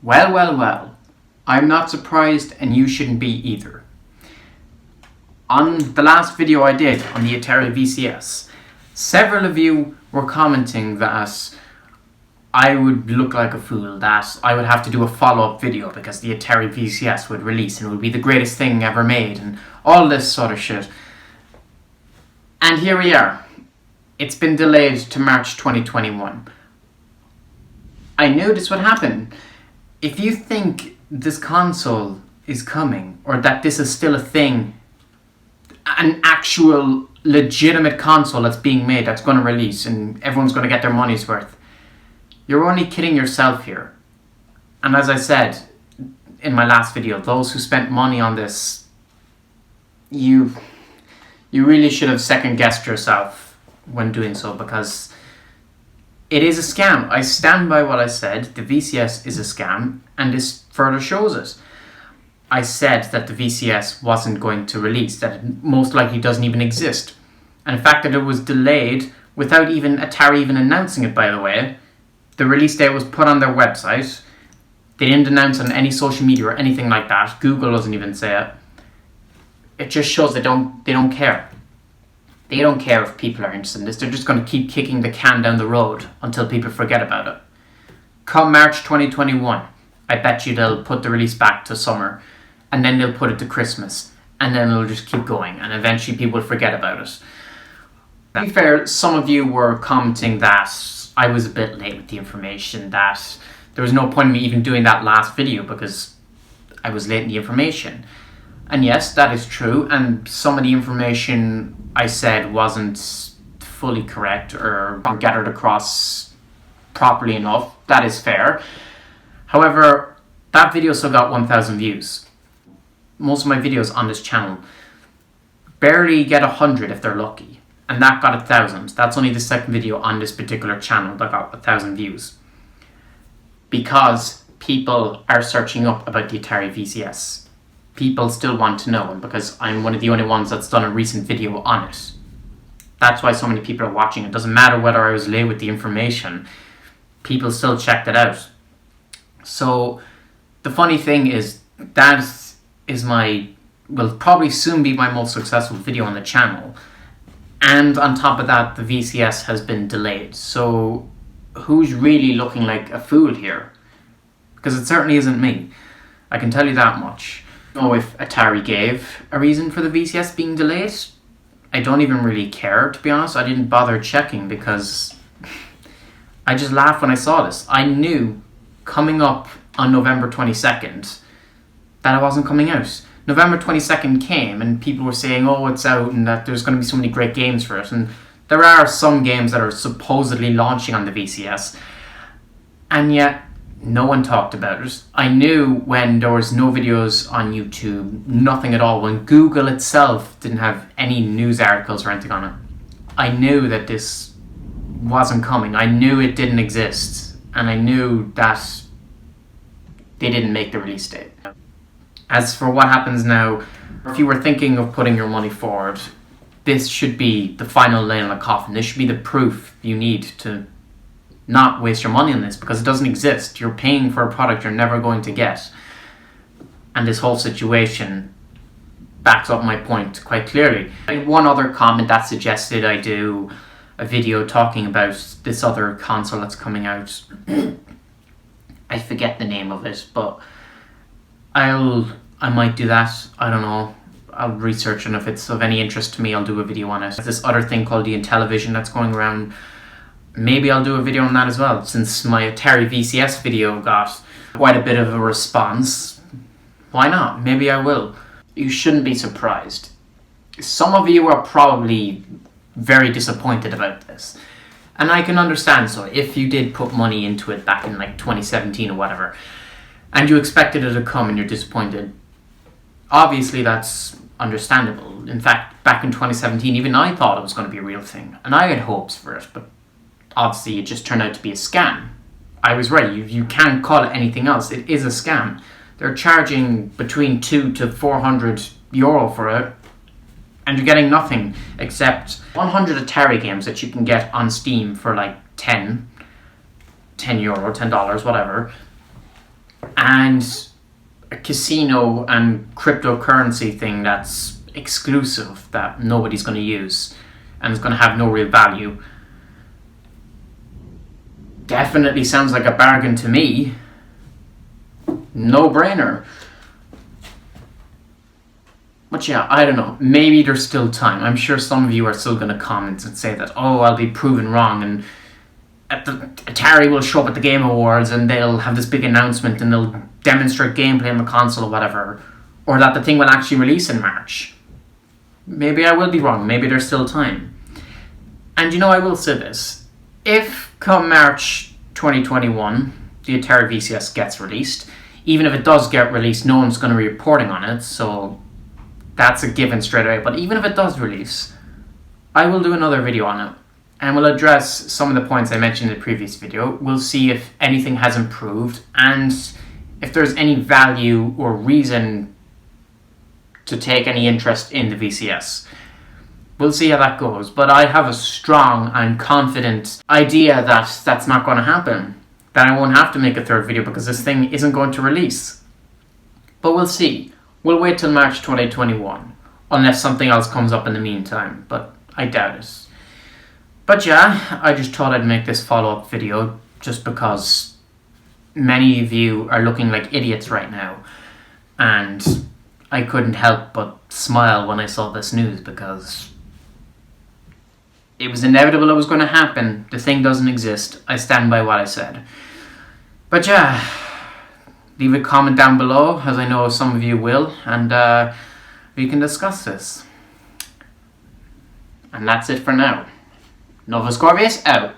Well. I'm not surprised, and you shouldn't be either. On the last video I did on the Atari VCS, several of you were commenting that I would look like a fool, that I would have to do a follow-up video because the Atari VCS would release and it would be the greatest thing ever made and all this sort of shit. And here we are. It's been delayed to March 2021. I knew this would happen. If you think this console is coming, or that this is still a thing, an actual legitimate console that's being made, that's going to release and everyone's going to get their money's worth, you're only kidding yourself here. And as I said in my last video, those who spent money on this, you really should have second-guessed yourself when doing so, because it is a scam. I stand by what I said. The VCS is a scam, and this further shows it. I said that the VCS wasn't going to release, that it most likely doesn't even exist. And the fact that it was delayed without even Atari even announcing it, by the way. The release date was put on their website. They didn't announce on any social media or anything like that. Google doesn't even say it. It just shows they don't care. They don't care if people are interested in this. They're just going to keep kicking the can down the road until people forget about it. Come March 2021, I bet you they'll put the release back to summer, and then they'll put it to Christmas, and then it'll just keep going, and eventually people will forget about it. To be fair, some of you were commenting that I was a bit late with the information, that there was no point in me even doing that last video because I was late in the information. And yes, that is true, and some of the information I said wasn't fully correct or gathered across properly enough. That is fair. However, that video still got 1,000 views. Most of my videos on this channel barely get 100 if they're lucky, and that got 1,000. That's only the second video on this particular channel that got 1,000 views. Because people are searching up about the Atari VCS. People still want to know, and because I'm one of the only ones that's done a recent video on it. That's why so many people are watching. It doesn't matter whether I was late with the information. People still checked it out. So the funny thing is, that is will probably soon be my most successful video on the channel. And on top of that, the VCS has been delayed. So who's really looking like a fool here? Because it certainly isn't me. I can tell you that much. I don't know if Atari gave a reason for the VCS being delayed. I don't even really care, to be honest. I didn't bother checking because I just laughed when I saw this. I knew coming up on November 22nd that it wasn't coming out. November 22nd came and people were saying, oh, it's out and that there's going to be so many great games for it. And there are some games that are supposedly launching on the VCS. And yet, no one talked about it. I knew when there was no videos on YouTube, nothing at all, when Google itself didn't have any news articles or anything on it. I knew that this wasn't coming. I knew it didn't exist. And I knew that they didn't make the release date. As for what happens now, if you were thinking of putting your money forward, this should be the final nail in the coffin. This should be the proof you need to not waste your money on this, because it doesn't exist. You're paying for a product you're never going to get. And this whole situation backs up my point quite clearly. I had one other comment that suggested I do a video talking about this other console that's coming out. I forget the name of it, but I might do that. I don't know. I'll research, and if it's of any interest to me, I'll do a video on it. There's this other thing called the Intellivision that's going around. Maybe I'll do a video on that as well, since my Atari VCS video got quite a bit of a response. Why not? Maybe I will. You shouldn't be surprised. Some of you are probably very disappointed about this. And I can understand so. If you did put money into it back in like 2017 or whatever, and you expected it to come and you're disappointed, obviously that's understandable. In fact, back in 2017, even I thought it was going to be a real thing. And I had hopes for it, but obviously it just turned out to be a scam. I was right. You can't call it anything else. It is a scam. They're charging between 200 to 400 euro for it, and you're getting nothing except 100 Atari games that you can get on Steam for like 10 euro, $10, whatever. and a casino and cryptocurrency thing that's exclusive, that nobody's going to use and is going to have no real value. Definitely sounds like a bargain to me. No brainer. But yeah, I don't know. Maybe there's still time. I'm sure some of you are still going to comment and say that, oh, I'll be proven wrong, and Atari will show up at the Game Awards and they'll have this big announcement and they'll demonstrate gameplay on the console or whatever. Or that the thing will actually release in March. Maybe I will be wrong. Maybe there's still time. And you know, I will say this. If come March 2021, the Atari VCS gets released, even if it does get released, no one's going to be reporting on it, so that's a given straight away. But even if it does release, I will do another video on it, and we'll address some of the points I mentioned in the previous video. We'll see if anything has improved, and if there's any value or reason to take any interest in the VCS. We'll see how that goes, but I have a strong and confident idea that that's not going to happen. That I won't have to make a third video because this thing isn't going to release. But we'll see. We'll wait till March 2021, unless something else comes up in the meantime, but I doubt it. But yeah, I just thought I'd make this follow-up video just because many of you are looking like idiots right now, and I couldn't help but smile when I saw this news because it was inevitable it was going to happen. The thing doesn't exist. I stand by what I said. But yeah, leave a comment down below, as I know some of you will, and we can discuss this. And that's it for now. Novus Corvius out.